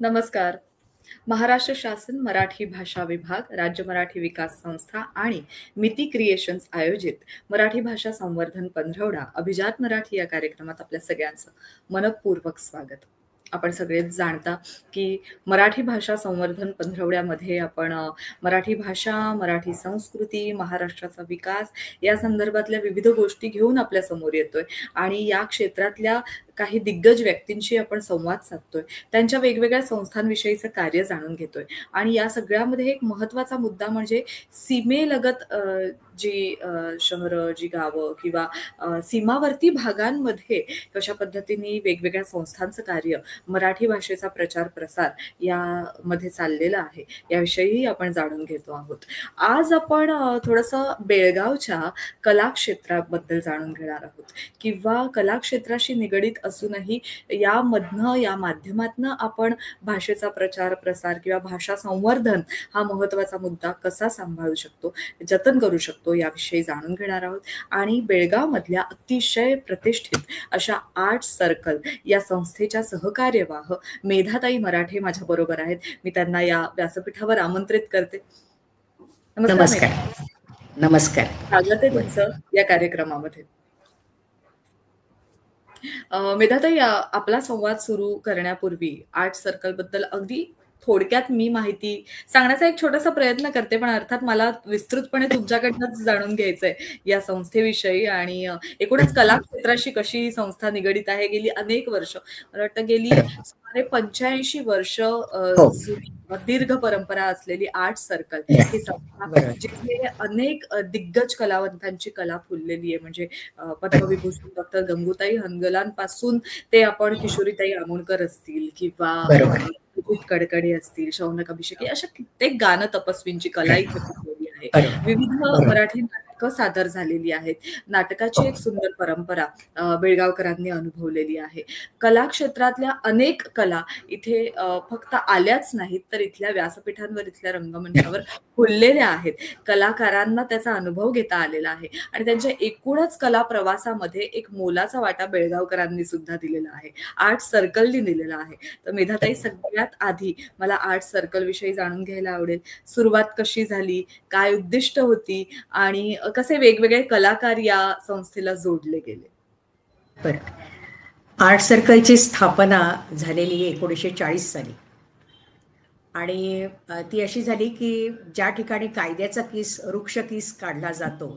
नमस्कार. महाराष्ट्र शासन मराठी भाषा विभाग, राज्य मराठी विकास संस्था आणि मिती क्रिएशन्स आयोजित मराठी भाषा संवर्धन पंधरवडा अभिजात मराठी या कार्यक्रमात आपल्या सगळ्यांचं मनःपूर्वक स्वागत. आपण सगळेच जाणता की मराठी भाषा संवर्धन पंधरवड्यामध्ये आपण मराठी भाषा, मराठी संस्कृती, महाराष्ट्राचा विकास या संदर्भातल्या विविध गोष्टी घेऊन आपल्या समोर येतोय आणि या क्षेत्रातल्या काही दिग्गज व्यक्तींशी आपण संवाद साधतोय. त्यांच्या वेगवेगळ्या संस्थांविषयीचं कार्य जाणून घेतोय आणि या सगळ्यामध्ये एक महत्त्वाचा मुद्दा म्हणजे सीमेलगत जी शहरं, जी गावं किंवा सीमावर्ती भागांमध्ये कशा पद्धतीने वेगवेगळ्या संस्थांचं कार्य मराठी भाषेचा प्रचार प्रसार यामध्ये चाललेला आहे, याविषयी आपण जाणून घेतो आहोत. आज आपण थोडंसं बेळगावच्या कलाक्षेत्राबद्दल जाणून घेणार आहोत किंवा कलाक्षेत्राशी निगडीत असूनही यामधनं, या माध्यमातनं आपण भाषेचा प्रचार प्रसार किंवा भाषा संवर्धन हा महत्त्वाचा मुद्दा कसा सांभाळू शकतो, जतन करू शकतो याविषयी जाणून घेणार आहोत. आणि बेळगावमधल्या अतिशय प्रतिष्ठित अशा आर्ट सर्कल या संस्थेच्या सहकार्यवाह मेधाताई मराठे माझ्या बरोबर आहेत. मी त्यांना या व्यासपीठावर आमंत्रित करते. नमस्कार. नमस्कार. स्वागत आहे तुमचं या कार्यक्रमामध्ये. मेधाताई, आपला संवाद सुरू करण्यापूर्वी आर्ट सर्कल बद्दल अगदी थोडक्यात मी माहिती सांगण्याचा एक छोटासा प्रयत्न करते, पण अर्थात मला विस्तृतपणे तुमच्याकडनंच जाणून घ्यायचंय या संस्थेविषयी आणि एकूणच कला क्षेत्राशी कशी संस्था निगडीत आहे. गेली अनेक वर्ष, मला वाटतं गेली सुमारे 85 वर्ष जुनी दीर्घ परंपरा असलेली आर्ट सर्कल ही संस्था, जिथे अनेक दिग्गज कलावंतांची कला फुललेली आहे. म्हणजे पद्मविभूषण डॉक्टर गंगूताई हनगलांपासून ते आपण किशोरीताई आमोणकर असतील किंवा कडकडे असतील, शौनक अभिषेकी, अशा कित्येक गान तपस्वींची कला इथे फुललेली आहे. विविध मराठी नाटकं सादर झालेली आहेत. नाटकाची एक सुंदर परंपरा बेळगावकरांनी अनुभवलेली आहे. कला क्षेत्रातल्या अनेक कला इथे फक्त आल्याच नाहीत, तर इथल्या व्यासपीठांवर, इथल्या रंगमंचावर फुललेल्या आहेत. कलाकारांना त्याचा अनुभव घेता आलेला आहे आणि त्यांच्या एकूणच कला प्रवासामध्ये एक मोलाचा वाटा बेळगावकरांनी सुद्धा दिलेला आहे, आर्ट सर्कलनी दिलेला आहे. तर मेधाताई, सगळ्यात आधी मला आर्ट सर्कल विषयी जाणून घ्यायला आवडेल. सुरुवात कशी झाली, काय उद्दिष्ट होती आणि कसे वेगवेगळे कलाकार या संस्थेला जोडले गेले? बरं. आर्ट सर्कलची स्थापना झालेली 1940 साली आणि ती अशी झाली की ज्या ठिकाणी कायद्याचा कीस, वृक्ष कीस काढला जातो,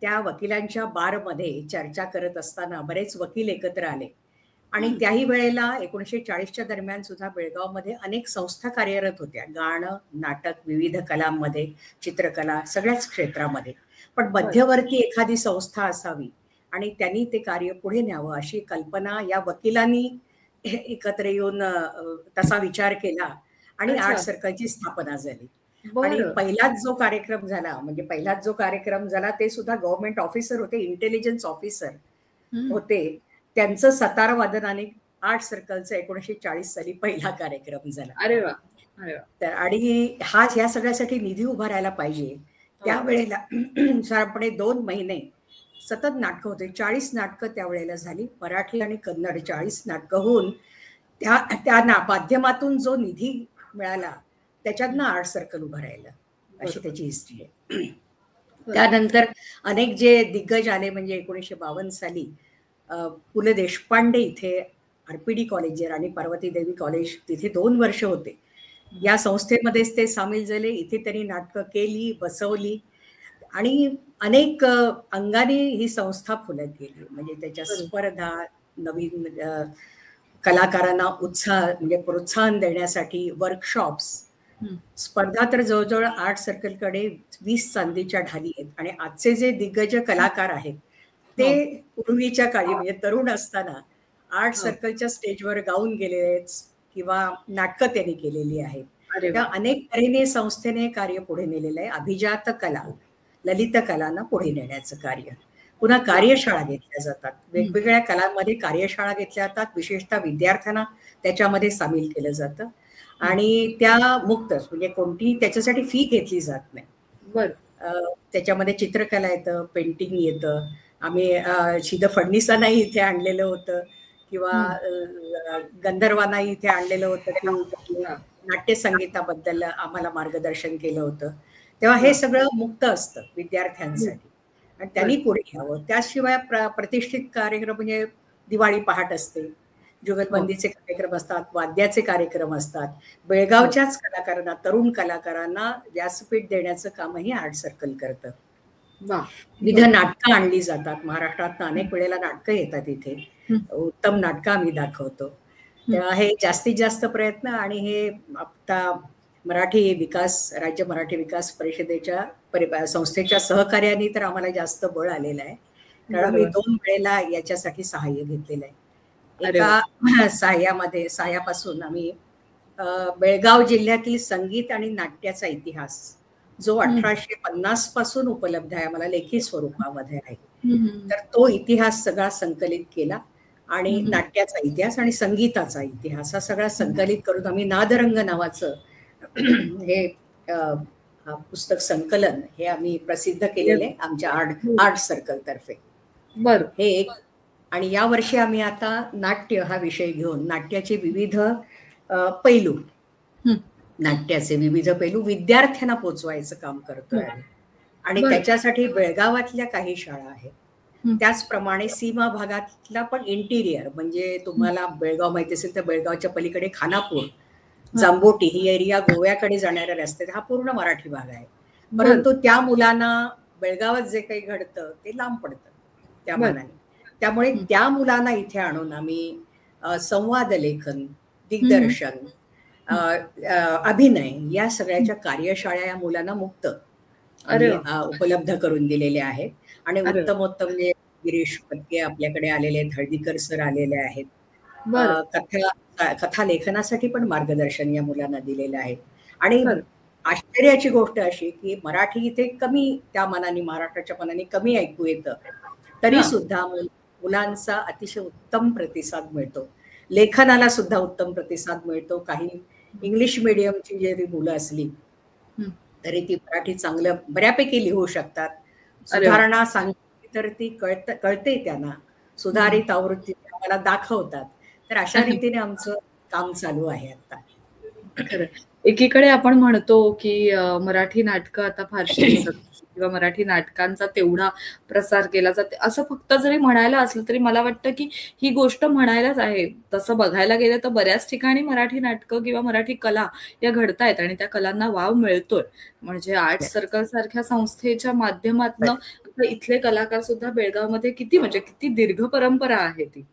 त्या वकिलांच्या बारमध्ये चर्चा करत असताना बरेच वकील एकत्र आले आणि त्याही वेळेला 1940च्या दरम्यान सुद्धा बेळगावमध्ये अनेक संस्था कार्यरत होत्या. गाणं, नाटक, विविध कलांमध्ये, चित्रकला, सगळ्याच क्षेत्रामध्ये. पण मध्यवर्ती एखादी संस्था असावी आणि त्यांनी ते कार्य पुढे न्यावं अशी कल्पना या वकिलांनी एकत्र येऊन तसा विचार केला आणि आर्ट सर्कलची स्थापना झाली. आणि पहिलाच जो कार्यक्रम झाला ते सुद्धा गव्हर्नमेंट ऑफिसर होते, इंटेलिजन्स ऑफिसर होते. त्यांचं सतार वादनाने आर्ट सर्कलचा 1940 साली पहिला कार्यक्रम झाला. अरे वा. आणि ह्या सगळ्यासाठी निधी उभारायला पाहिजे. त्यावेळेला साधारणपणे 2 महिने सतत नाटकं होते. 40 नाटकं त्यावेळेला झाली. मराठी आणि कन्नड 40 नाटकं होऊन त्या माध्यमातून जो निधी मिळाला त्याच्यातनं आर्ट सर्कल उभारायला, अशी त्याची हिस्ट्री आहे. त्यानंतर अनेक जे दिग्गज आले, म्हणजे 1952 साली पु ल देशपांडे इथे RPD कॉलेज आणि पार्वती देवी कॉलेज, तिथे 2 वर्ष होते. या संस्थेमध्येच ते सामील झाले. इथे त्यांनी नाटकं केली, बसवली आणि अनेक अंगाने ही संस्था फुलत गेली. म्हणजे त्याच्या स्पर्धा, नवीन कलाकारांना म्हणजे प्रोत्साहन देण्यासाठी वर्कशॉप्स, स्पर्धा, तर जवळजवळ आर्ट सर्कलकडे 20 चांदीच्या ढाली आहेत. आणि आजचे जे दिग्गज कलाकार आहेत ते पूर्वीच्या काळी, म्हणजे तरुण असताना आर्ट सर्कलच्या स्टेजवर गाऊन गेलेले आहेत किंवा नाटकं त्यांनी केलेली आहेत. त्या अनेक तऱ्हेने संस्थेने कार्य पुढे नेलेलं आहे. अभिजात कला, ललित कलांना पुढे नेण्याचं कार्य. पुन्हा कार्यशाळा घेतल्या जातात, वेगवेगळ्या कलांमध्ये कार्यशाळा घेतल्या जातात. विशेषतः विद्यार्थ्यांना त्याच्यामध्ये सामील केलं जातं आणि त्या मुक्तच, म्हणजे कोणतीही त्याच्यासाठी फी घेतली जात नाही. त्याच्यामध्ये चित्रकला येतं, पेंटिंग येतं. आम्ही शिद फडणीसांनाही इथे आणलेलं होतं किंवा गंधर्वांना इथे आणलेलं होतं की हा. नाट्यसंगीताबद्दल आम्हाला मार्गदर्शन केलं होतं. तेव्हा हे सगळं मुक्त असतं विद्यार्थ्यांसाठी आणि त्यांनी पुढे यावं. त्याशिवाय प्रतिष्ठित कार्यक्रम म्हणजे दिवाळी पहाट असते, जुगलबंदीचे कार्यक्रम असतात, वाद्याचे कार्यक्रम असतात. बेळगावच्याच कलाकारांना, तरुण कलाकारांना व्यासपीठ देण्याचं कामही आर्ट सर्कल करतं. विविध नाटकं आणली जातात. महाराष्ट्रात अनेक वेळेला नाटकं येतात इथे. उत्तम नाटकं आम्ही दाखवतो. तेव्हा हे जास्तीत जास्त प्रयत्न आणि हे आता मराठी विकास, राज्य मराठी विकास परिषदेच्या संस्थेच्या सहकार्याने तर आम्हाला जास्त बळ आलेलं आहे. कारण मी 2 वेळेला याच्यासाठी सहाय्य घेतलेलं आहे. एका सहाय्यापासून आम्ही बेळगाव जिल्ह्यातील संगीत आणि नाट्याचा इतिहास जो 1850 पासून उपलब्ध आहे, आम्हाला लेखी स्वरूपामध्ये आहे, तर तो इतिहास सगळा संकलित केला आणि नाट्याचा इतिहास आणि संगीताचा इतिहास हा सगळा संकलित करून आम्ही नादरंग नावाचं हे पुस्तक संकलन हे आम्ही प्रसिद्ध केलेले आमच्या आर्ट सर्कल तर्फे. हे एक. आणि या वर्षी आम्ही आता नाट्य हा विषय घेऊन नाट्याचे विविध पैलू विद्यार्थ्यांना पोचवायचं काम करतोय आम्ही. आणि त्याच्यासाठी बेळगावातल्या काही शाळा आहेत, त्याचप्रमाणे सीमा भागातला पण इंटिरियर, म्हणजे तुम्हाला बेळगाव माहिती असेल तर बेळगावच्या पलीकडे खानापूर, जांबोटी ही एरिया गोव्याकडे जाणाऱ्या रस्त्यात हा पूर्ण मराठी भाग आहे. परंतु त्या मुलांना बेळगावात जे काही घडतं ते लांब पडतं त्या मानाने. त्यामुळे त्या मुलांना इथे आणून आम्ही संवाद लेखन, दिग्दर्शन, अभिनय या सगळ्याच्या कार्यशाळा या मुलांना मुक्त उपलब्ध करून दिलेल्या आहेत. आणि उत्तमोत्तम म्हणजे गिरीश फडके आपल्याकडे आलेले आहेत, हळदीकर सर आलेले आहेत. कथा लेखनासाठी पण मार्गदर्शन या मुलांना दिलेलं आहे. आणि आश्चर्याची गोष्ट अशी की मराठी इथे कमी, त्या मनाने महाराष्ट्राच्या मनाने कमी ऐकू येतं, तरी सुद्धा मुलांचा अतिशय उत्तम प्रतिसाद मिळतो. लेखनाला सुद्धा उत्तम प्रतिसाद मिळतो. काही इंग्लिश मीडियमची जरी मुलं असली तरी ती मराठी चांगलं बऱ्यापैकी लिहू शकतात. सुधारणा सांगितली तर ती कळते त्यांना, सुधारित आवृत्ती आम्हाला दाखवतात. तर अशा रीतीने आमचं काम चालू आहे आता. खरं. एकीकडे आपण म्हणतो की मराठी नाटकं आता फारशी दिसत किंवा मराठी नाटकांचा तेवढा प्रसार केला जाते, असं फक्त जरी म्हणायला असलं तरी मला वाटतं की ही गोष्ट म्हणायलाच आहे. तसं बघायला गेलं तर बऱ्याच ठिकाणी मराठी नाटकं किंवा मराठी कला या घडतायत आणि त्या कलांना वाव मिळतोय. म्हणजे आर्ट सर्कल सारख्या संस्थेच्या माध्यमातून इथले कलाकार सुद्धा बेळगावमध्ये किती दीर्घ परंपरा आहे ती.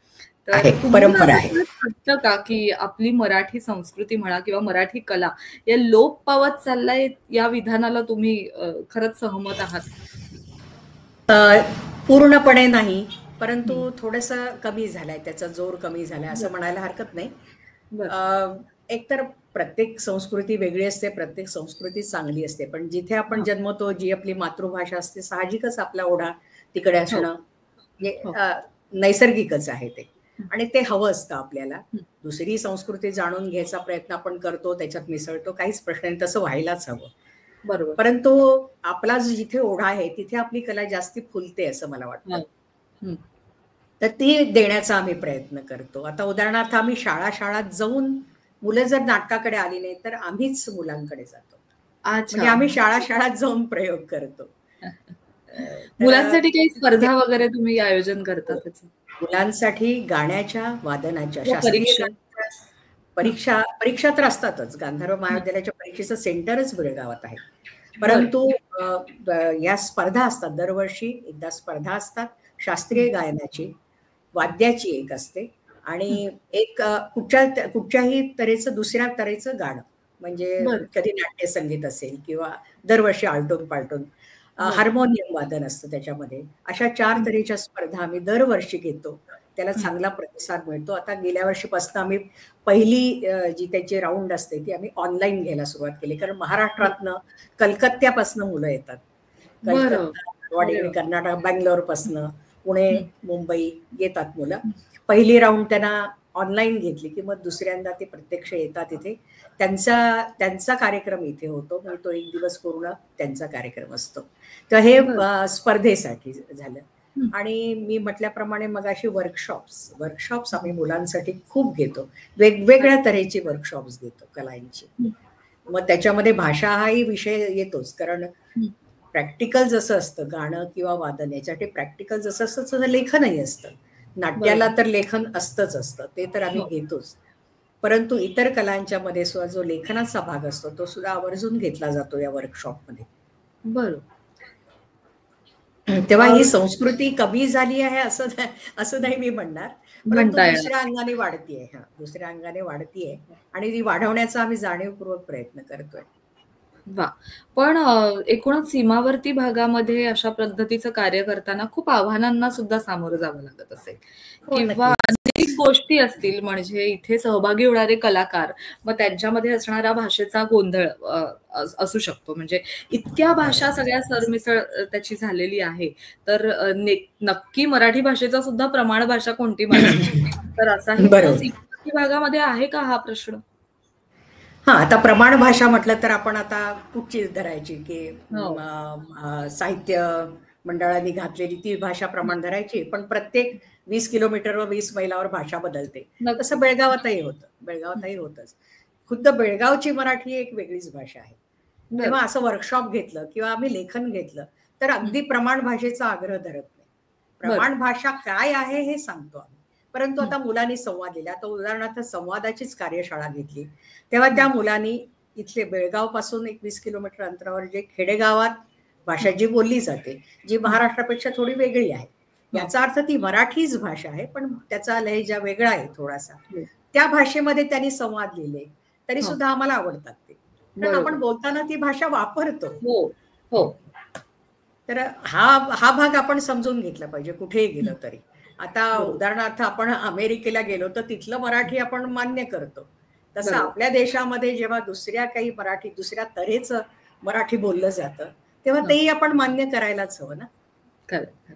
तर परंपरा आहे. वाटतं का की आपली मराठी संस्कृती म्हणा किंवा मराठी कला या लोप पावत चाललाय, या विधानाला तुम्ही खरंच सहमत आहात? पूर्णपणे नाही, परंतु थोडस कमी झालाय, त्याचा जोर कमी झालाय असं म्हणायला हरकत नाही. एकतर प्रत्येक संस्कृती वेगळी असते, प्रत्येक संस्कृती चांगली असते, पण जिथे आपण जन्मतो, जी आपली मातृभाषा असते, साहजिकच आपला ओढा तिकडे असणं नैसर्गिकच आहे ते. आणि ते हवं असतं आपल्याला. दुसरी संस्कृती जाणून घ्यायचा प्रयत्न आपण करतो, त्याच्यात मिसळतो, काहीच प्रश्न नाही, तसं व्हायलाच हवं. बरोबर. परंतु आपला जिथे ओढा आहे तिथे आपली कला जास्ती फुलते असं मला वाटतं. तर ती देण्याचा आम्ही प्रयत्न करतो. आता उदाहरणार्थ आम्ही शाळात जाऊन, मुलं जर नाटकाकडे आली नाही तर आम्हीच मुलांकडे जातो. म्हणजे आम्ही शाळात जाऊन प्रयोग करतो. मुलांसाठी काही स्पर्धा वगैरे तुम्ही आयोजन करता त्याचं? मुलांसाठी गाण्याच्या, वादनाच्या, शास्त्रीय परीक्षा तर असतातच. गांधर्व महाविद्यालयाच्या परीक्षेचं सेंटरच बेळगावात आहे. परंतु या स्पर्धा असतात, दरवर्षी एकदा स्पर्धा असतात. शास्त्रीय गायनाची, वाद्याची एक असते आणि एक कुठच्याही तऱ्हेचं, दुसऱ्या तऱ्हेचं गाणं, म्हणजे कधी नाट्यसंगीत असेल किंवा दरवर्षी आलटून पालटून हार्मोनियम वादन असतं त्याच्यामध्ये. अशा 4 तऱ्हेच्या स्पर्धा आम्ही दरवर्षी घेतो. त्याला चांगला प्रतिसाद मिळतो. आता गेल्या वर्षीपासून आम्ही पहिली जी त्याची राऊंड असते ती आम्ही ऑनलाईन घ्यायला सुरुवात केली, कारण महाराष्ट्रातनं, कलकत्त्यापासून मुलं येतात. कलकत्ता, कर्नाटक, बँगलोरपासनं, पुणे, मुंबई येतात मुलं. पहिली राऊंड त्यांना ऑनलाईन घेतली की मग दुसऱ्यांदा ते प्रत्यक्ष येतात इथे. त्यांचा कार्यक्रम इथे होतो, म्हणजे तो 1 दिवस पूर्ण त्यांचा कार्यक्रम असतो. तर हे स्पर्धेसाठी झालं. हं. आणि मी म्हटल्याप्रमाणे मगाशी वर्कशॉप्स आम्ही मुलांसाठी खूप घेतो. वेगवेगळ्या तऱ्हेची वर्कशॉप्स घेतो कलांची. हं, मग त्याच्यामध्ये भाषा हाही विषय येतोच, कारण हं. प्रॅक्टिकल जसं असतं गाणं किंवा वादन याच्यासाठी प्रॅक्टिकल जसं असतं तसं लेखनही असतं. नाट्याला बरोबर. तर लेखन असतं, ते तर आम्ही हो. घेतोच. परंतु इतर कलांच्या मध्ये सुद्धा जो लेखनाचा भाग असतो तो सुद्धा आवर्जून घेतला जातो या वर्कशॉपमध्ये. बरोबर. तेव्हा अ, ही संस्कृती कमी झाली आहे असं नाही मी म्हणणार, परंतु म्हणता येणार दुसऱ्या नाही. अंगाने वाढतीये. दुसऱ्या अंगाने वाढतीये आणि ती वाढवण्याचा आम्ही जाणीवपूर्वक प्रयत्न करतोय. वाह! पण एकूणच सीमावर्ती भागामध्ये अशा पद्धतीचं कार्य करताना खूप आव्हानांना सुद्धा सामोरं जावं लागत असेल हो, किंवा नक्कीच. अनेक गोष्टी असतील म्हणजे इथे सहभागी होणारे कलाकार, मग त्यांच्यामध्ये असणारा भाषेचा गोंधळ असू शकतो. म्हणजे इतक्या भाषा बरोबर. सगळ्या सरमिसळ त्याची झालेली आहे. तर नक्की मराठी भाषेचा सुद्धा प्रमाण भाषा कोणती मानायची? तर असाही बरोबर. सीमावर्ती भागामध्ये आहे का हा प्रश्न? आता प्रमाण भाषा म्हटलं तर आपण आता कुठची धरायची, की हो. साहित्य मंडळाने घातलेली ती भाषा प्रमाण धरायची, पण प्रत्येक 20 किलोमीटर व 20 मैलावर भाषा बदलते. तसं नक्कीच. बेळगावातही होतं. हं. बेळगावातही होतंच. खुद्द बेळगावची मराठी एक वेगळीच भाषा आहे. तेव्हा बरं. असं वर्कशॉप घेतलं किंवा आम्ही लेखन घेतलं, तर हं. अगदी प्रमाण भाषेचा आग्रह धरत नाही. बरं. प्रमाण भाषा काय आहे हे सांगतो आम्ही. परंतु हं, आता मुलांनी संवाद लिहिला. आता उदाहरणार्थ संवादाचीच कार्यशाळा घेतली. तेव्हा त्या हं, मुलांनी इथले बेळगावपासून एक 20 किलोमीटर अंतरावर जे खेडेगावात भाषा हं, जी बोलली जाते, जी हं. महाराष्ट्रापेक्षा थोडी वेगळी आहे. हो, याचा अर्थ ती मराठीच भाषा आहे, पण त्याचा लहेजा वेगळा आहे थोडासा. हो, त्या भाषेमध्ये त्यांनी संवाद लिहिले, तरी हो. सुद्धा आम्हाला आवडतात ते. कारण आपण बरोबर. बोलताना ती भाषा वापरतो. हो, हो. तर हा हा भाग आपण समजून घेतला पाहिजे कुठेही गेलो हं. तरी. आता बरोबर. उदाहरणार्थ आपण अमेरिकेला गेलो तर तिथलं मराठी आपण मान्य करतो. तसं बरोबर. आपल्या देशामध्ये जेव्हा दुसऱ्या तऱ्हेचं मराठी बोललं जातं, तेव्हा हो. तेही आपण मान्य करायलाच हवं ना. खरं, खरं.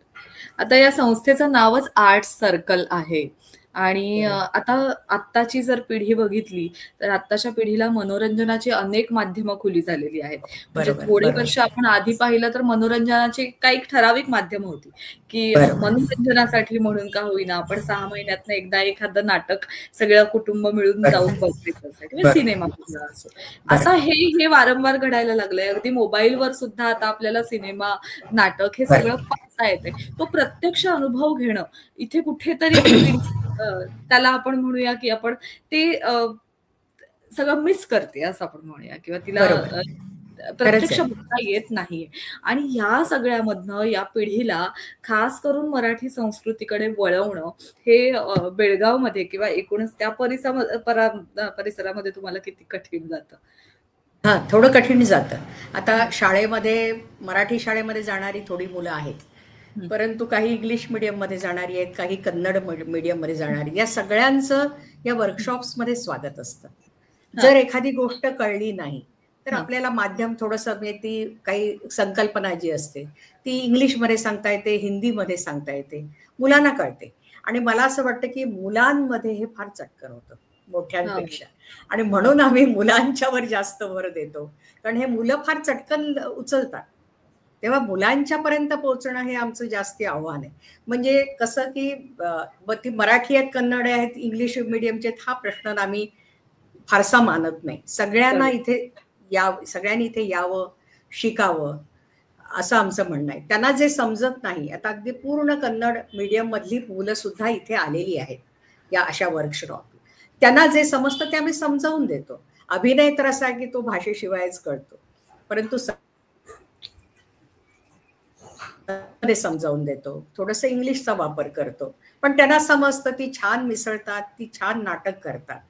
आता या संस्थेचं नावच आर्ट सर्कल आहे आणि बरोबर. आत्ताची जर पिढी बघितली, तर आत्ताच्या पिढीला मनोरंजनाची अनेक माध्यमं खुली झालेली आहेत. म्हणजे बरोबर, थोडे बरोबर. वर्ष आपण आधी पाहिलं तर मनोरंजनाची काही ठराविक माध्यमं होती, की बरोबर. मनोरंजनासाठी म्हणून का होईना आपण 6 महिन्यातनं एकदा एखादं नाटक सगळं कुटुंब मिळून जाऊन बरोबर. बघायचं असं किंवा बरोबर. सिनेमा बघणं असो. आता बरोबर. हे वारंवार घडायला लागलंय. अगदी मोबाईलवर सुद्धा आता आपल्याला सिनेमा, नाटक हे सगळं बरोबर. पाहता येतंय. तो प्रत्यक्ष अनुभव घेणं इथे कुठेतरी ही पिढी अ, त्याला आपण म्हणूया, की आपण ते सगळं मिस करते असं आपण म्हणूया किंवा तिला बरोबर. खरंच प्रत्यक्ष आहे. बघता येत नाहीये. आणि ह्या सगळ्यामधनं या पिढीला खास करून मराठी संस्कृतीकडे वळवणं हे बेळगावमध्ये किंवा एकूणच त्या परिसरामध्ये तुम्हाला किती कठीण जातं? थोडं कठीण जातं. आता हं, मराठी शाळेमध्ये जाणारी थोडी मुलं आहेत. हं, परंतु काही इंग्लिश मीडियममध्ये जाणारी आहेत, काही कन्नड मीडियममध्ये जाणारी. या सगळ्यांचं या हं. वर्कशॉप्समध्ये स्वागत असतं. हां, जर एखादी गोष्ट कळली नाही, तर हां. आपल्याला माध्यम थोडंसं म्हणजे ती काही संकल्पना जी असते, ती इंग्लिशमध्ये सांगता येते, हिंदीमध्ये सांगता येते. मुलांना कळते. आणि मला असं वाटतं, की मुलांमध्ये हे फार चटकन होतं, हां, मोठ्यांपेक्षा. आणि म्हणून आम्ही मुलांच्यावर जास्त भर देतो. कारण हे मुलं फार चटकन उचलतात. तेव्हा मुलांच्या पर्यंत पोहोचणं हे आमचं जास्ती आव्हान आहे. म्हणजे कसं, की मग ती मराठी आहेत, कन्नड आहेत, इंग्लिश मीडियमचे आहेत, हा प्रश्न आम्ही फारसा मानत नाही. बरोबर. सगळ्यांनी इथे यावं, शिकावं, असं आमचं म्हणणं आहे. त्यांना जे समजत नाही, आता अगदी पूर्ण कन्नड मीडियम मधली मुलं सुद्धा इथे आलेली आहेत, या अशा वर्कशॉप. त्यांना जे समजतं ते आम्ही समजावून देतो. अभिनय तर असा आहे, की तो भाषेशिवायच कळतो. परंतु मध्ये समजावून देतो. थोडंसं इंग्लिशचा वापर करतो. पण त्यांना समजतं, ती छान मिसळतात, ती छान नाटक करतात.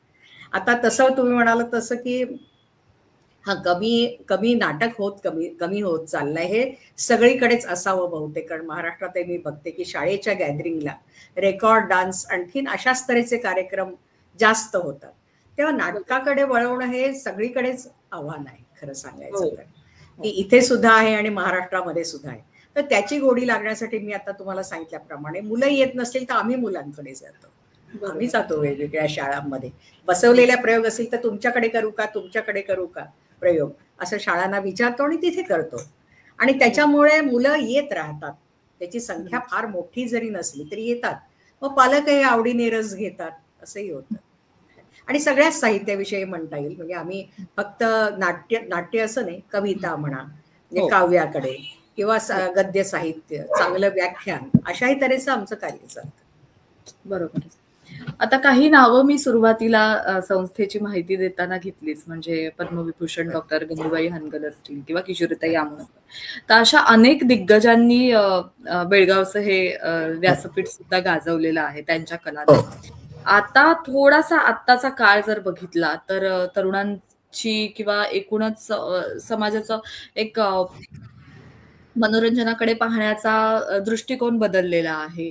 आता तसं तुम्ही म्हणालात तसं, की कमी कमी नाटक कमी कमी होत चाललंय. हे सगळीकडेच असावं बहुतेक. कारण महाराष्ट्रातही मी बघते, की शाळेच्या गॅदरिंगला रेकॉर्ड डान्स आणखीन अशाच तऱ्हेचे कार्यक्रम जास्त होतात. तेव्हा बरोबर. नाटकाकडे वळवणं हे सगळीकडेच आव्हान आहे, खरं हो, सांगायचं तर. की हो. इथे सुद्धा आहे आणि महाराष्ट्रामध्ये सुद्धा आहे. तर त्याची गोडी लागण्यासाठी मी आता तुम्हाला सांगितल्याप्रमाणे मुलं येत नसतील तर आम्ही मुलांकडे जातो. आम्ही बरोबर. जातो वेगवेगळ्या शाळांमध्ये. हं. बसवलेल्या प्रयोग असेल तर तुमच्याकडे करू का, तुमच्याकडे करू का प्रयोग, असं शाळांना विचारतो आणि तिथे करतो. आणि हो. त्याच्यामुळे मुलं येत राहतात. त्याची संख्या फार मोठी जरी नसली तरी येतात. मग पालकही आवडीने रस घेतात, असंही होतं. आणि सगळ्याच साहित्याविषयी म्हणता येईल. म्हणजे आम्ही फक्त नाट्य नाट्य असं नाही, कविता म्हणा, म्हणजे हो, काव्याकडे किंवा हो. गद्य साहित्य, चांगलं व्याख्यान, अशाही तऱ्हेचं आमचं कार्य चालतं. बरोबर. आता काही नावं मी सुरुवातीला संस्थेची माहिती देताना घेतलीच, म्हणजे पद्मविभूषण डॉक्टर गंगूबाई हनगल असतील किंवा किशोरीताई आमोणकर. तर अशा अनेक दिग्गजांनी बेळगावचं हे व्यासपीठ सुद्धा गाजवलेलं आहे त्यांच्या हो. कलांनी. आता थोडासा आत्ताचा काळ जर बघितला तर तरुणांची किंवा एकूणच समाजाचं एक मनोरंजनाकडे पाहण्याचा दृष्टिकोन बदललेला आहे.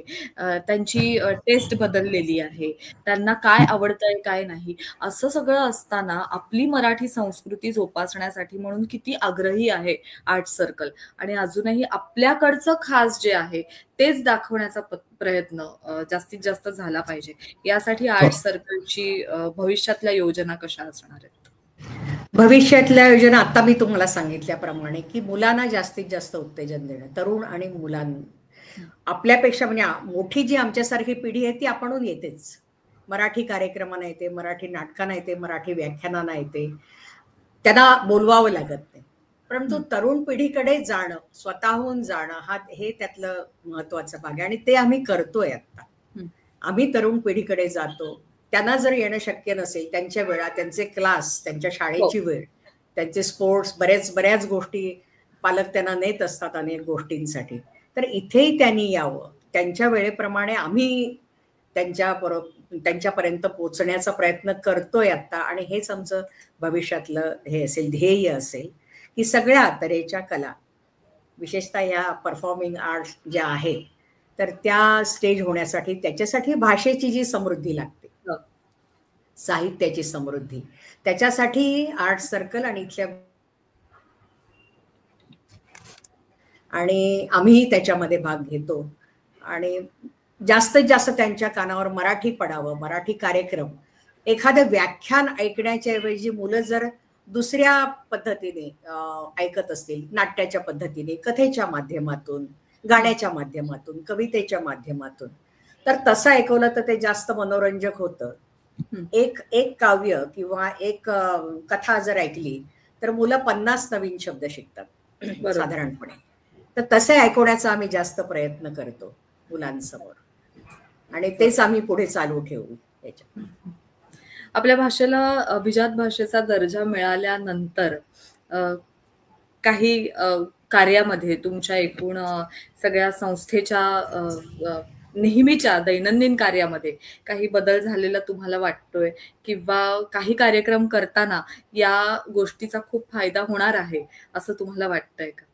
त्यांची टेस्ट बदललेली आहे. त्यांना काय आवडतंय, काय नाही. असं सगळं असताना आपली मराठी संस्कृती जोपासण्यासाठी म्हणून किती आग्रही आहे आर्ट सर्कल आणि अजूनही आपल्याकडचं खास जे आहे तेच दाखवण्याचा प्रयत्न जास्तीत जास्त झाला पाहिजे. यासाठी हो. आर्ट सर्कलची भविष्यातल्या योजना कशा असणार आहेत? भविष्यातल्या योजना आता मी तुम्हाला सांगितल्याप्रमाणे की मुलांना जास्तीत जास्त उत्तेजन देणं, तरुण आणि मुलांना आपल्यापेक्षा म्हणजे मोठी जी आमच्यासारखी पिढी आहे ती आपणहून येतेच. मराठी कार्यक्रमांना येते, मराठी नाटकांना येते, मराठी व्याख्यानांना येते, त्यांना बोलवावं लागत नाही. परंतु तरुण पिढीकडे जाणं, स्वतःहून जाणं हे त्यातलं महत्वाचा भाग आहे आणि ते आम्ही करतोय आता. आम्ही तरुण पिढीकडे जातो. त्यांना जर येणं शक्य नसेल, त्यांच्या वेळा, त्यांचे क्लास, त्यांच्या हो. शाळेची वेळ, त्यांचे स्पोर्ट्स, बऱ्याच गोष्टी पालक त्यांना नेत असतात अनेक गोष्टींसाठी. तर इथेही त्यांनी यावं. त्यांच्या वेळेप्रमाणे आम्ही त्यांच्यापर्यंत पोहोचण्याचा प्रयत्न करतोय आता आणि हेच आमचं भविष्यातलं हे असेल, ध्येय असेल, की सगळ्या तऱ्हेच्या कला, विशेषतः या परफॉर्मिंग आर्ट्स ज्या आहेत, तर त्या स्टेज होण्यासाठी त्याच्यासाठी भाषेची जी समृद्धी लागते, हो. साहित्याची समृद्धी, त्याच्यासाठी आर्ट सर्कल आणि इथल्या आणि आम्हीही त्याच्यामध्ये भाग घेतो आणि जास्तीत जास्त त्यांच्या कानावर मराठी पडावं, मराठी कार्यक्रम, एखादं व्याख्यान ऐकण्याच्या ऐवजी मुलं जर दुसऱ्या पद्धतीने ऐकत असतील, नाट्याच्या पद्धतीने, कथेच्या माध्यमातून, गाण्याच्या माध्यमातून, कवितेच्या माध्यमातून, तर तसं ऐकवलं तर ते जास्त मनोरंजक होतं. एक एक काव्य किंवा एक कथा जर ऐकली तर मुलं 50 नवीन शब्द शिकतात साधारणपणे. तर तसे ऐकवण्याचा आम्ही जास्त प्रयत्न करतो मुलांसमोर आणि तेच आम्ही पुढे चालू ठेवू. आपल्या भाषेला अभिजात भाषेचा दर्जा मिळाल्यानंतर काही कार्यामध्ये तुमच्या एकूण सगळ्या संस्थेच्या नेहमीच्या दैनंदिन कार्यामध्ये काही बदल झालेला तुम्हाला वाटतोय किंवा काही कार्यक्रम करताना या गोष्टीचा खूप फायदा होणार आहे असं तुम्हाला वाटतंय का?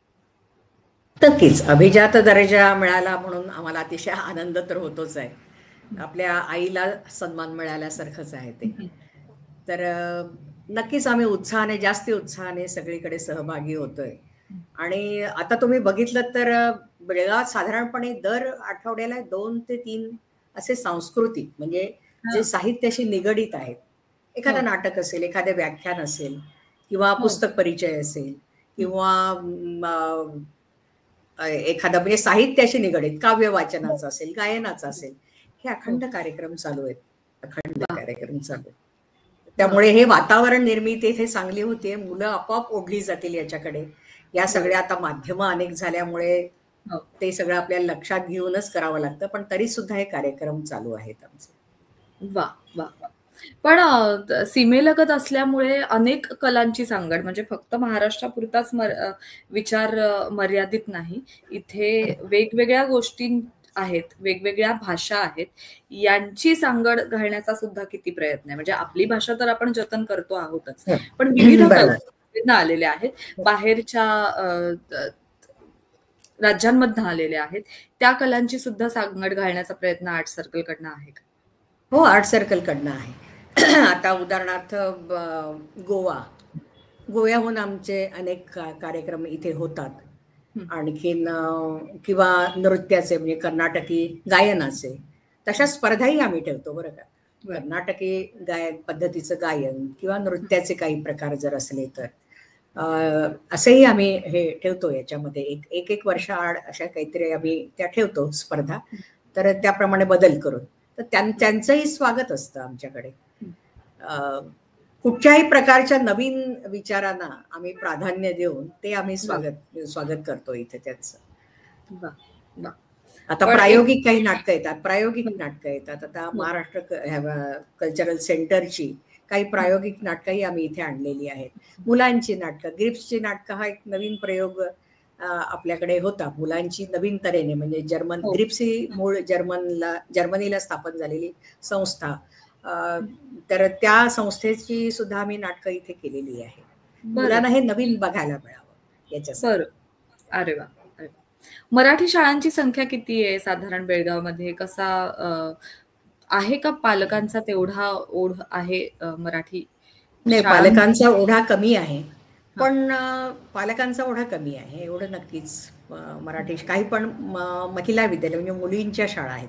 नक्कीच अभिजात दर्जा मिळाला म्हणून आम्हाला अतिशय आनंद तर होतोच आहे. आपल्या आईला सन्मान मिळाल्यासारखंच आहे ते. तर नक्कीच आम्ही उत्साहाने, जास्ती उत्साहाने सगळीकडे सहभागी होतोय. आणि आता तुम्ही बघितलं तर बेळगावात साधारणपणे दर आठवड्याला 2 ते 3 असे सांस्कृतिक म्हणजे जे साहित्याशी निगडीत आहेत, एखादं नाटक असेल, एखादं व्याख्यान असेल किंवा पुस्तक परिचय असेल किंवा एखादा म्हणजे साहित्याशी निगडीत काव्य वाचनाचं असेल, गायनाचं असेल, हे अखंड कार्यक्रम चालू आहेत. अखंड कार्यक्रम चालू आहेत. त्यामुळे हे वातावरण निर्मिती इथे चांगली होते. मुलं आपोआप ओढली जातील याच्याकडे. या सगळ्या आता माध्यमं अनेक झाल्यामुळे ते सगळं आपल्याला लक्षात घेऊनच करावं लागतं, पण तरी सुद्धा हे कार्यक्रम चालू आहेत आमचे. वा वा वा. पण सीमेलगत असल्यामुळे अनेक कलांची सांगड, म्हणजे फक्त महाराष्ट्रापुरताच विचार मर्यादित नाही. इथे वेगवेगळ्या गोष्टी आहेत, वेगवेगळ्या भाषा आहेत, यांची सांगड घालण्याचा सुद्धा किती प्रयत्न आहे. म्हणजे आपली भाषा तर आपण जतन करतो आहोतच, पण विविध कला आलेल्या आहेत, बाहेरच्या राज्यांमधून आलेल्या आहेत, त्या कलांची सुद्धा सांगड घालण्याचा प्रयत्न आर्ट सर्कल कडनं आहे का? हो, आर्ट सर्कल कडनं आहे. आता उदाहरणार्थ गोव्याहून आमचे अनेक कार्यक्रम इथे होतात. आणखीन किंवा नृत्याचे म्हणजे कर्नाटकी गायनाचे तशा स्पर्धाही आम्ही ठेवतो बरं का. कर्नाटकी पद्धतीचं गायन किंवा नृत्याचे काही प्रकार जर असले तर असंही आम्ही हे ठेवतो याच्यामध्ये एक एक वर्ष आड अशा काहीतरी आम्ही त्या ठेवतो स्पर्धा, तर त्याप्रमाणे बदल करून. तर त्यांचंही स्वागत असतं आमच्याकडे. कुठच्याही प्रकारच्या नवीन विचारांना आम्ही प्राधान्य देऊन ते आम्ही स्वागत करतो इथे त्यांचं. आता प्रायोगिक काही नाटकं येतात. आता महाराष्ट्र कल्चरल सेंटरची काही प्रायोगिक नाटकंही आम्ही इथे आणलेली आहेत. मुलांची नाटकं, ग्रिप्सची नाटकं हा एक नवीन प्रयोग आपल्याकडे होता. मुलांची नवीन तऱ्हेने, म्हणजे ग्रिप्स ही मूळ जर्मनीला स्थापन झालेली संस्था. तर त्या संस्थेची सुद्धा आम्ही नाटकं इथे केलेली आहे. मुलांना हे नवीन बघायला मिळावं याच्यासाठी. अरे वा. मराठी शाळांची संख्या किती आहे साधारण बेळगावमध्ये? कसा आहे का पालकांचा तेवढा ओढ आहे मराठी? नाही, पालकांचा ओढा कमी आहे, पण पालकांचा ओढा कमी आहे एवढं नक्कीच. मराठी काही पण महिला विद्यालय म्हणजे मुलींच्या शाळा आहेत,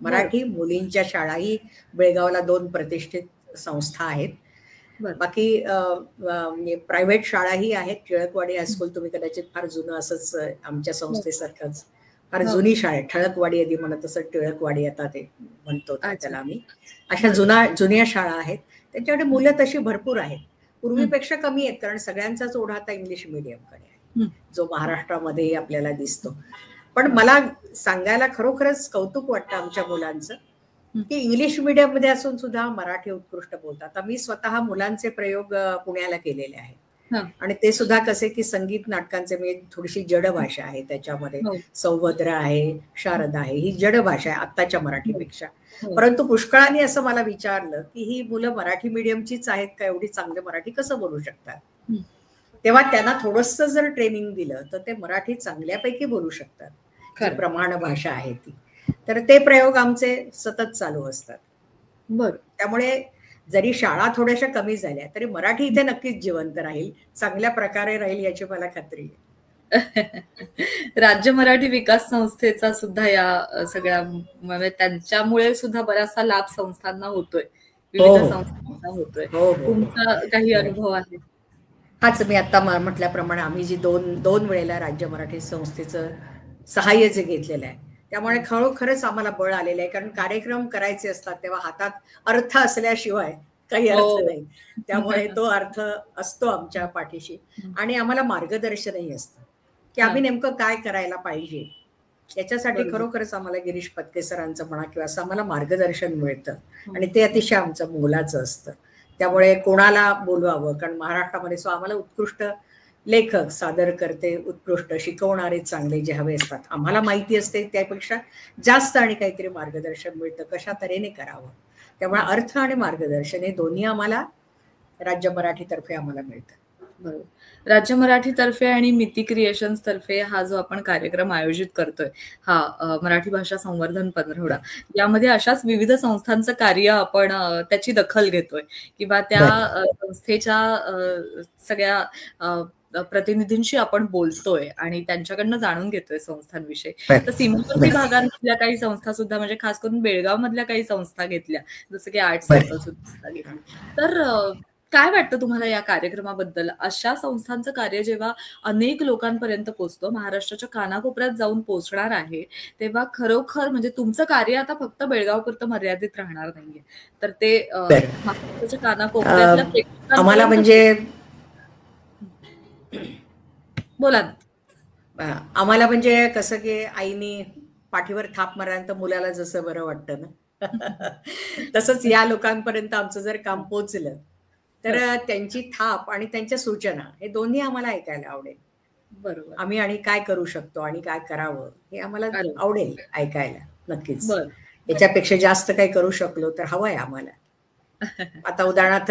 मराठी मुलींच्या शाळाही बेळगावला 2 प्रतिष्ठित संस्था आहेत. बाकी प्रायव्हेट शाळाही आहेत. टिळकवाडी हायस्कूल तुम्ही कदाचित फार जुनं असंच आमच्या संस्थेसारखंच फार जुनी शाळा, ठळकवाडी आधी म्हणत असं टिळकवाडी आता ते म्हणतो त्याला आम्ही. अशा जुन्या शाळा आहेत, त्यांच्याकडे मुलं तशी भरपूर आहेत, पूर्वीपेक्षा कमी आहेत, कारण सगळ्यांचाच ओढा आता इंग्लिश मीडियमकडे आहे जो महाराष्ट्रामध्येही आपल्याला दिसतो. पण मला सांगायला खरोखरच कौतुक वाटतं आमच्या मुलांचं की इंग्लिश मीडियम मध्ये असून सुद्धा मराठी उत्कृष्ट बोलतात. आता मी स्वतः मुलांचे प्रयोग पुण्याला केलेले आहेत, आणि ते सुद्धा कसे की संगीत नाटकांचे, म्हणजे थोडीशी जड भाषा आहे त्याच्यामध्ये. सौभद्र आहे, शारदा आहे, ही जड भाषा आहे आत्ताच्या मराठीपेक्षा. परंतु पुष्कळांनी असं मला विचारलं की ही मुलं मराठी मीडियमचीच आहेत का, एवढी चांगली मराठी कसं बोलू शकतात? तेव्हा त्यांना थोडस जर ट्रेनिंग दिलं तर ते मराठी चांगल्यापैकी बोलू शकतात, जी प्रमाण भाषा आहे ती. तर ते प्रयोग आमचे सतत चालू असतात. त्यामुळे जरी शाळा थोड्याशा कमी झाल्या तरी मराठी इथे नक्कीच जिवंत राहील, चांगल्या प्रकारे राहील याची मला खात्री आहे. राज्य मराठी विकास संस्थेचा सुद्धा या सगळ्या, म्हणजे त्यांच्यामुळे सुद्धा बराचसा लाभ संस्थांना होतोय, विविध संस्थांना होतोय. तुमचा काही अनुभव आहे? हाच मी आता म्हटल्याप्रमाणे आम्ही जी दोन वेळेला राज्य मराठी संस्थेचं सहाय्य जे घेतलेलं आहे, त्यामुळे खरोखरच आम्हाला बळ आलेलं आहे. कारण कार्यक्रम करायचे असतात तेव्हा हातात अर्थ असल्याशिवाय काही अर्थ नाही. त्यामुळे तो अर्थ असतो आमच्या पाठीशी, आणि आम्हाला मार्गदर्शनही असतं की आम्ही नेमकं काय करायला पाहिजे. याच्यासाठी खरोखरच आम्हाला गिरीश पत्के सरांचं म्हणा किंवा असं आम्हाला मार्गदर्शन मिळतं, आणि ते अतिशय आमचं मोलाचं असतं. त्यामुळे कोणाला बोलवावं, कारण महाराष्ट्रामध्ये आम्हाला उत्कृष्ट लेखक, सादर करते, उत्कृष्ट शिकवणारे चांगले जे हवे असतात. आम्हाला माहिती असते त्यापेक्षा जास्त आणि काहीतरी मार्गदर्शन मिळतं कशा तऱ्हेने करावं. त्यामुळे अर्थ आणि मार्गदर्शन हे दोन्ही आम्हाला राज्य मराठीतर्फे आम्हाला मिळतं. बरोबर. राज्य मराठीतर्फे आणि मिती क्रिएशन्स तर्फे हा जो आपण कार्यक्रम आयोजित करतोय, हा मराठी भाषा संवर्धन पंधरवडा, यामध्ये अशाच विविध संस्थांचं कार्य आपण त्याची दखल घेतोय किंवा त्या संस्थेच्या सगळ्या प्रतिनिधींशी आपण बोलतोय आणि त्यांच्याकडनं जाणून घेतोय संस्थांविषयी. तर सीमावर्ती भागांमधल्या काही संस्था सुद्धा, म्हणजे खास करून बेळगाव मधल्या काही संस्था घेतल्या, जसं की आर्ट सर्कल सुद्धा घेतली. तर काय वाटतं तुम्हाला या कार्यक्रमाबद्दल? अशा संस्थांचं कार्य जेव्हा अनेक लोकांपर्यंत पोहोचतो, महाराष्ट्राच्या कानाकोपऱ्यात जाऊन पोहोचणार आहे, तेव्हा खरोखर म्हणजे तुमचं कार्य आता फक्त बेळगावपुरतं मर्यादित राहणार नाहीये, तर ते महाराष्ट्राच्या कानाकोपऱ्यातल्या आम्हाला म्हणजे बोला ना. आम्हाला म्हणजे कसं की आईनी पाठीवर थाप मारल्यानंतर मुलाला जसं बरं वाटतं ना, तसंच या लोकांपर्यंत आमचं जर काम पोहोचलं तर त्यांची थाप आणि त्यांच्या सूचना हे दोन्ही आम्हाला ऐकायला आवडेल. बरोबर. आम्ही आणि काय करू शकतो आणि काय करावं हे आम्हाला आवडेल ऐकायला नक्कीच. याच्यापेक्षा जास्त काही करू शकलो तर हवंय आम्हाला. आता उदाहरणार्थ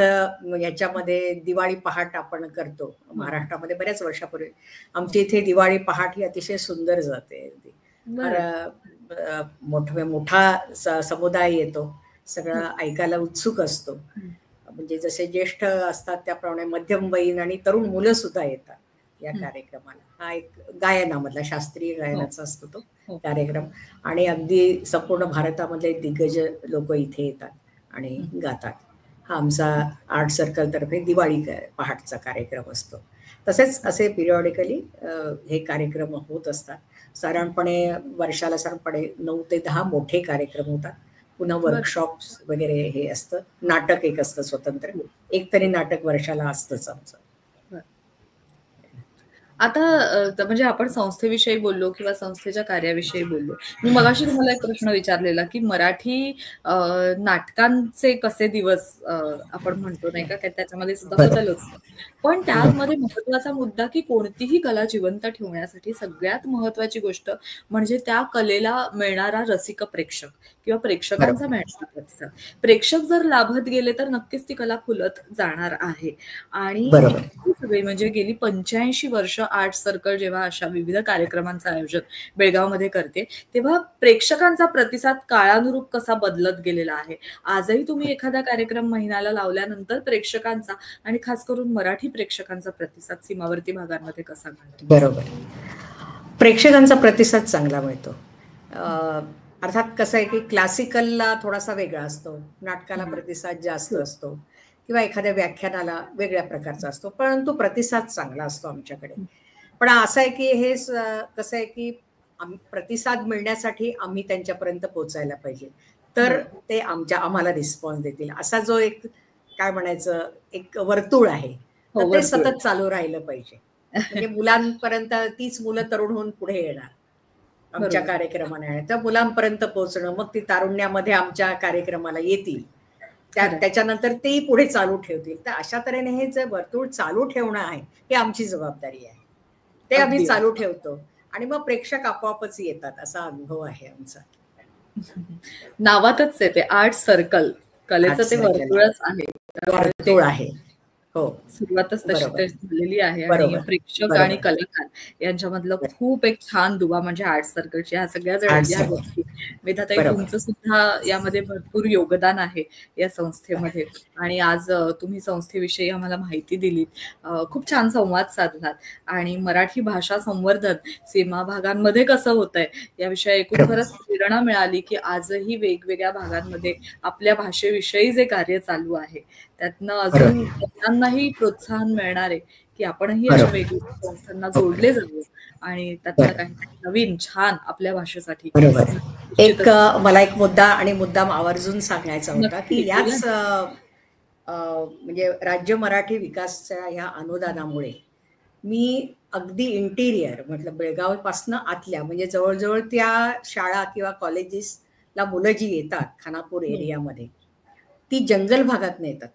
याच्यामध्ये दिवाळी पहाट आपण करतो महाराष्ट्रामध्ये बऱ्याच वर्षापूर्वी. आमच्या इथे दिवाळी पहाट ही अतिशय सुंदर जाते. मोठा समुदाय येतो, सगळं ऐकायला उत्सुक असतो. म्हणजे जसे ज्येष्ठ असतात त्याप्रमाणे मध्यमवयीन आणि तरुण मुलं सुद्धा येतात या कार्यक्रमाला. हा एक गायनामधला, शास्त्रीय गायनाचा असतो तो कार्यक्रम, आणि अगदी संपूर्ण भारतामधले दिग्गज लोक इथे येतात आणि गातात. हा आमचा आर्ट सर्कल तर्फे दिवाळी पहाटचा कार्यक्रम असतो. तसेच असे पिरियॉडिकली हे कार्यक्रम होत असतात. साधारणपणे वर्षाला साधारणपणे 9 ते 10 मोठे कार्यक्रम होतात. पुन्हा बरं. वर्कशॉप्स वगैरे हे असतं. नाटक एक असतं स्वतंत्र. एक तरी नाटक वर्षाला असतंच आमचं. बरं. आता म्हणजे आपण संस्थेविषयी बोललो किंवा संस्थेच्या कार्याविषयी बोललो. मी मगाशी तुम्हाला एक प्रश्न विचारलेला, की मराठी नाटकांचे कसे दिवस आपण म्हणतो नाही का, त्याच्यामध्ये सुद्धा बरं. बदल असतो. पण त्यामध्ये महत्त्वाचा मुद्दा, की कोणतीही कला जिवंत ठेवण्यासाठी सगळ्यात महत्त्वाची गोष्ट म्हणजे त्या कलेला मिळणारा रसिक प्रेक्षक किंवा प्रेक्षकांचा बरोबर. मिळणारा प्रतिसाद. प्रेक्षक जर लाभत गेले तर नक्कीच ती कला फुलत जाणार आहे. आणि बरोबर. इतकी सगळी म्हणजे गेली 85 वर्ष आर्ट सर्कल जेव्हा अशा विविध कार्यक्रमांचं आयोजन बेळगावमध्ये करते, तेव्हा प्रेक्षकांचा प्रतिसाद काळानुरूप कसा बदलत गेलेला आहे. आजही तुम्ही एखादा कार्यक्रम महिन्याला लावल्यानंतर प्रेक्षकांचा आणि खास करून मराठी प्रेक्षकांचा प्रतिसाद सीमावर्ती भागांमध्ये कसा मिळतो? बरोबर. प्रेक्षकांचा प्रतिसाद चांगला मिळतो. अर्थात कसं आहे की क्लासिकलला थोडासा वेगळा असतो, नाटकाला प्रतिसाद जास्त असतो किंवा एखाद्या व्याख्यानाला वेगळ्या प्रकारचा असतो, परंतु प्रतिसाद चांगला असतो आमच्याकडे. पण असं आहे की हे कसं आहे की प्रतिसाद मिळण्यासाठी आम्ही त्यांच्यापर्यंत पोहोचायला पाहिजे, तर ते आम्हाला रिस्पॉन्स देतील. असा जो एक काय म्हणायचं एक वर्तुळ आहे, तर ते सतत चालू राहिलं पाहिजे. म्हणजे मुलांपर्यंत तीच मुलं तरुण होऊन पुढे येणार आमच्या कार्यक्रमाने, तर मुलांपर्यंत पोहोचणं, मग ती तारुण्यामध्ये आमच्या कार्यक्रमाला येतील, त्याच्यानंतर तेही पुढे चालू ठेवतील. तर अशा तऱ्हेने हे जे वर्तुळ चालू ठेवणं आहे हे आमची जबाबदारी आहे. ते आम्ही चालू ठेवतो आणि मग प्रेक्षक आपोआपच येतात, असा अनुभव आहे आमचा. नावातच आहे ते आर्ट सर्कल, कलेचं ते वर्तुळच आहे. वर्तुळ आहे. हो, सुरुवातच तशी झालेली आहे. आणि प्रेक्षक आणि कलाकार यांच्यामधलं खूप एक छान दुवा म्हणजे आर्ट सर्कलची. ह्या सगळ्या गोष्टी मेधाताई, तुमचं सुद्धा यामध्ये भरपूर योगदान आहे या संस्थेमध्ये. आणि आज तुम्ही संस्थेविषयी आम्हाला माहिती दिलीत, खूप छान संवाद साधलात आणि मराठी भाषा संवर्धन सीमा भागांमध्ये कसं होतंय याविषयी ऐकून खरंच प्रेरणा मिळाली, की आजही वेगवेगळ्या भागांमध्ये आपल्या भाषेविषयी जे कार्य चालू आहे त्यातनं अजून त्यांनाही प्रोत्साहन मिळणार आहे, की आपणही अशा वेगवेगळ्या संस्थांना जोडले जावं आणि त्यातनं काहीतरी नवीन छान आपल्या भाषेसाठी. एक मला एक मुद्दा आणि मुद्दाम आवर्जून सांगायचा होता, की याच म्हणजे राज्य मराठी विकासच्या या अनुदानामुळे मी अगदी इंटिरियर म्हटलं बेळगाव पासनं आतल्या म्हणजे जवळजवळ त्या शाळा किंवा कॉलेजेसला मुलं जी येतात खानापूर एरियामध्ये, ती जंगल भागात येतात,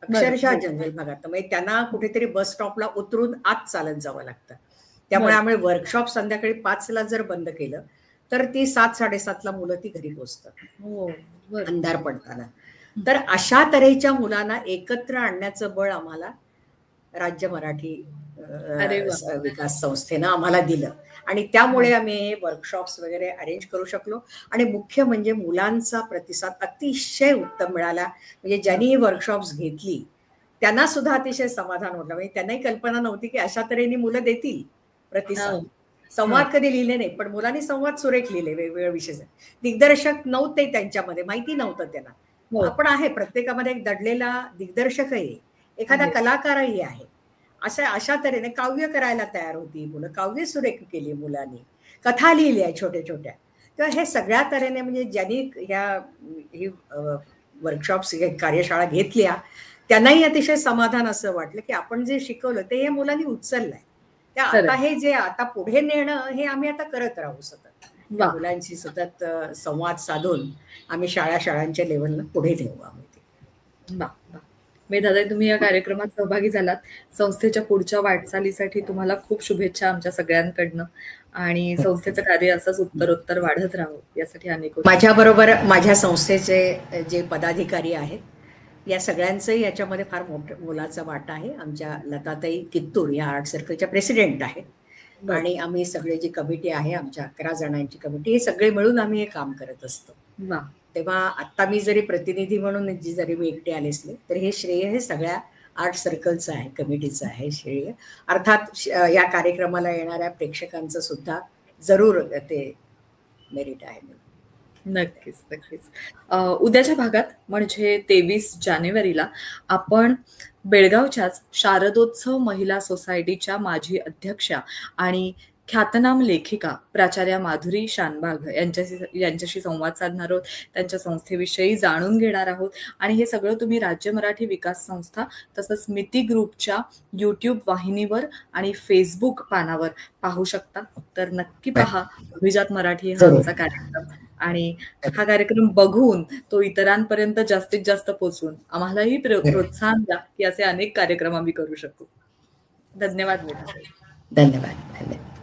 अक्षरशः जंगल भागात. म्हणजे त्यांना कुठेतरी बस स्टॉपला उतरून आत चालत जावं लागतं. त्यामुळे आम्ही वर्कशॉप संध्याकाळी 5ला जर बंद केलं तर ती 7-7:30ला मुलं ती घरी पोहोचतात अंधार पडताना. तर अशा तऱ्हेच्या मुलांना एकत्र आणण्याचं बळ आम्हाला राज्य मराठी विकास संस्थेनं आम्हाला दिलं आणि त्यामुळे आम्ही वर्कशॉप्स वगैरे अरेंज करू शकलो. आणि मुख्य म्हणजे मुलांचा प्रतिसाद अतिशय उत्तम मिळाला. म्हणजे ज्यांनी वर्कशॉप्स घेतली त्यांना सुद्धा अतिशय समाधान वाटलं. म्हणजे त्यांनाही कल्पना नव्हती की अशा तऱ्हेने मुलं देतील प्रतिसाद. संवाद कधी लिहिले नाही, पण मुलांनी संवाद सुरेख लिहिले वेगवेगळ्या विषय. दिग्दर्शक नव्हते त्यांच्यामध्ये, माहिती नव्हतं त्यांना. आपण आहे प्रत्येकामध्ये एक दडलेला दिग्दर्शकही, एखादा कलाकारही आहे. अशा तऱ्हेने काव्य करायला तयार होती मुलं, काव्य सुरेख केली मुलांनी, कथा लिहिल्या छोट्या छोट्या. तर हे सगळ्या तऱ्हेने म्हणजे ज्यांनी ही वर्कशॉप्स कार्यशाळा घेतल्या त्यांनाही अतिशय समाधान असं वाटलं, की आपण जे शिकवलं ते या मुलांनी उचललंय. त्या आता हे जे आता पुढे नेणं हे आम्ही आता करत राहू सतत. मुलांशी सतत संवाद साधून आम्ही शाळांच्या लेवलला पुढे नेऊ आम्ही. मेधाताई, तुम्ही या कार्यक्रमात सहभागी झालात. संस्थेच्या पुढच्या वाटचालीसाठी तुम्हाला खूप शुभेच्छा आमच्या सगळ्यांकडनं आणि संस्थेचं कार्य असंच उत्तरोत्तर वाढत राहावं यासाठी अनेक. माझ्याबरोबर माझ्या संस्थेचे जे पदाधिकारी आहेत या सगळ्यांचंही याच्यामध्ये फार मोलाचा वाटा आहे. आमच्या लताताई कित्तूर या आर्ट सर्कलच्या प्रेसिडेंट आहेत आणि आम्ही सगळे जी कमिटी आहे आमच्या 11 जणांची कमिटी, हे सगळे मिळून आम्ही हे काम करत असतो. तेव्हा आता मी जरी प्रतिनिधी म्हणून जरी मी एकटे आले असले तर हे श्रेय हे सगळ्या आर्ट सर्कलचं आहे, कमिटीचं आहे श्रेय. अर्थात या कार्यक्रमाला येणाऱ्या प्रेक्षकांचं सुद्धा जरूर ते मेरिट आहे. नक्कीच, नक्कीच. उद्याच्या भागात म्हणजे 23 जानेवारीला आपण बेळगावच्याच शारदोत्सव महिला सोसायटीच्या माजी अध्यक्षा आणि ख्यातनाम लेखिका प्राचार्या माधुरी शानबाग यांच्याशी संवाद साधणार आहोत. त्यांच्या संस्थेविषयी जाणून घेणार आहोत आणि हे सगळं तुम्ही राज्य मराठी विकास संस्था तसंच मिती ग्रुपच्या YouTube वाहिनीवर आणि Facebook पानावर पाहू शकता. तर नक्की पहा अभिजात मराठी हा जरूर. आमचा कार्यक्रम आणि हा कार्यक्रम बघून तो इतरांपर्यंत जास्तीत जास्त पोहोचून आम्हालाही प्रोत्साहन द्या की असे अनेक कार्यक्रम आम्ही करू शकू. धन्यवाद मीना. धन्यवाद. धन्यवाद.